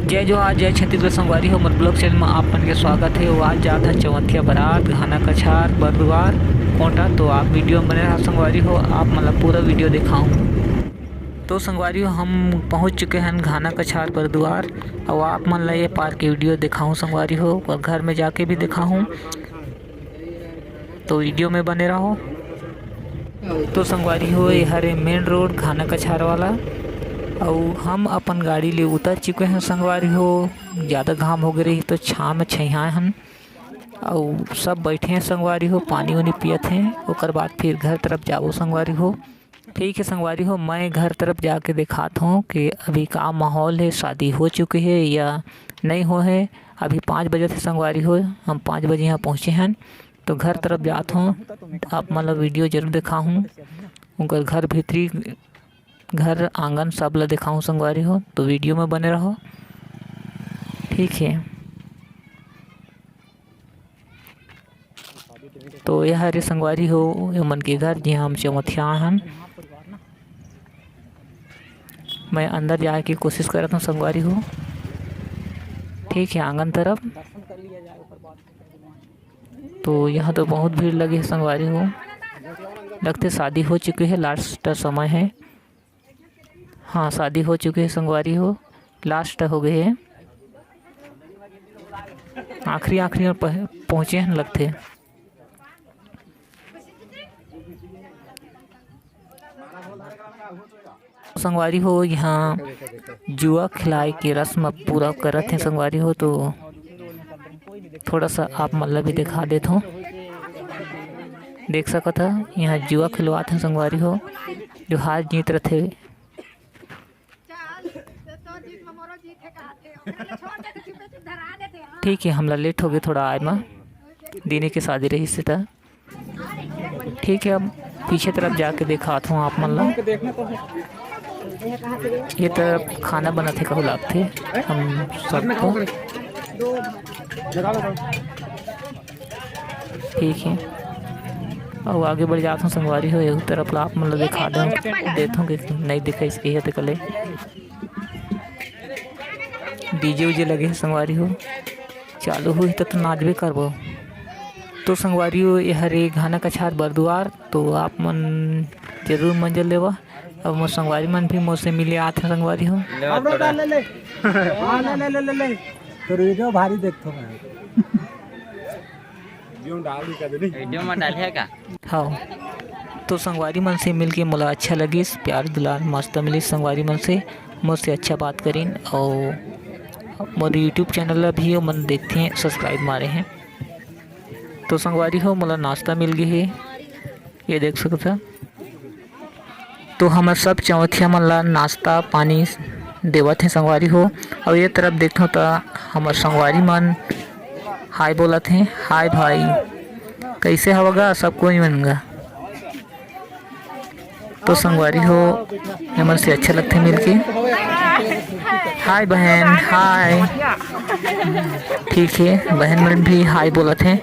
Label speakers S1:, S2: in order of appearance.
S1: जय जोहार जय छत्तीसगढ़ संगवारी हो। मोर ब्लॉग चैनल में आप मन के स्वागत है। आज जात है चौवंथिया बारात घाना कछार बरदुआर कोटा। तो आप वीडियो में बने रहा संगवारी हो, आप मतलब पूरा वीडियो दिखाऊँ। तो संगवारी हो हम पहुंच चुके हैं घाना कछार बरदुआर और आप मन ला ये पार्क की वीडियो दिखाऊँ संगवारी हो, और घर में जाके भी दिखाऊँ। तो वीडियो में बने रहो। तो संगवारी हो ये हरे मेन रोड घाना कछार वाला, और हम अपन गाड़ी ले उतर चुके हैं संगवारी हो। ज़्यादा घाम हो गई तो छाँव में छइहाए हन और सब बैठे हैं संगवारी हो, पानी वानी पियत हैं। उसके बाद फिर घर तरफ जाओ संगवारी हो। ठीक है संगवारी हो, मैं घर तरफ जाके दिखाता हूँ कि अभी का माहौल है, शादी हो चुकी है या नहीं हो है। अभी 5 बजे थे संगवारी हो, हम 5 बजे यहाँ पहुँचे हैं। तो घर तरफ जाता हूँ, आप मतलब वीडियो जरूर दिखाऊँ। उनका घर भीतरी घर आंगन सब ला दिखाऊँ संगवारी हो, तो वीडियो में बने रहो। ठीक है, तो यह हरे संगवारी हो ये मन के घर जहाँ हम चौवथिया हन। मैं अंदर जाए की कोशिश कर रहा हूँ संगवारी हो। ठीक है, आंगन तरफ तो यहाँ तो बहुत भीड़ लगी है संगवारी हो। लगते शादी हो चुकी है, लास्ट समय है। हाँ शादी हो चुकी है संगवारी हो, लास्ट हो गई है, आखिरी में पहुँचे हैं लगते। संगवारी हो यहाँ जुआ खिलाए के रस्म पूरा करत हैं संगवारी हो। तो थोड़ा सा आप मतलब भी दिखा देता हूँ, देख सकत है यहाँ जुआ खिलवाते हैं संगवारी हो। जो हार जीत रहे थे ठीक है, हमला लेट हो गए थोड़ा आए में, दीदी की शादी रही से था। ठीक है, अब पीछे तरफ जाके दिखाता हूँ आप मन ला। ये तरफ खाना बना थे कहू लागते हम सबको। ठीक है, और आगे बढ़ जाता हूँ संगवारी हो। एक तरफ आप मतलब दिखा देता हूँ कि नहीं दिखा इसके है तो कले डीजे उजे लगे हैं संगवारी हो, चालू हुई तो नाचबे करबो। तो संगवारी हो ये हरे घाना कछार बरदुआर, तो आप मन जरूर मंजिल लेवा। अब मोर संगवारी मन भी मोर से मिले आते हैं संगवारी हो।
S2: तो वीडियो भारी देखतो मैं
S3: वीडियो में डाल है का।
S1: हाँ, तो संगवारी मन से मिलके मोला अच्छा लगी, प्यार दुलार मस्त मिली संगवारी मन से, मुझसे अच्छा बात करीन। और मोर यूट्यूब चैनल भी हो मन देखते हैं, सब्सक्राइब मारे हैं। तो संगवारी हो मोला नाश्ता मिल गई है, ये देख सकते हैं। तो हम सब चौवथिया मन ला नाश्ता पानी देवत हैं संगवारी हो। और ये तरफ देखो तो हमार संगवारी मन हाय बोलत हैं, हाय भाई कैसे हवगा सब कोई मनगा। तो संगवारी हो हमन से अच्छा लगते मिलके। हाय बहन हाय। ठीक है, बहन मन भी हाय बोलत हैं।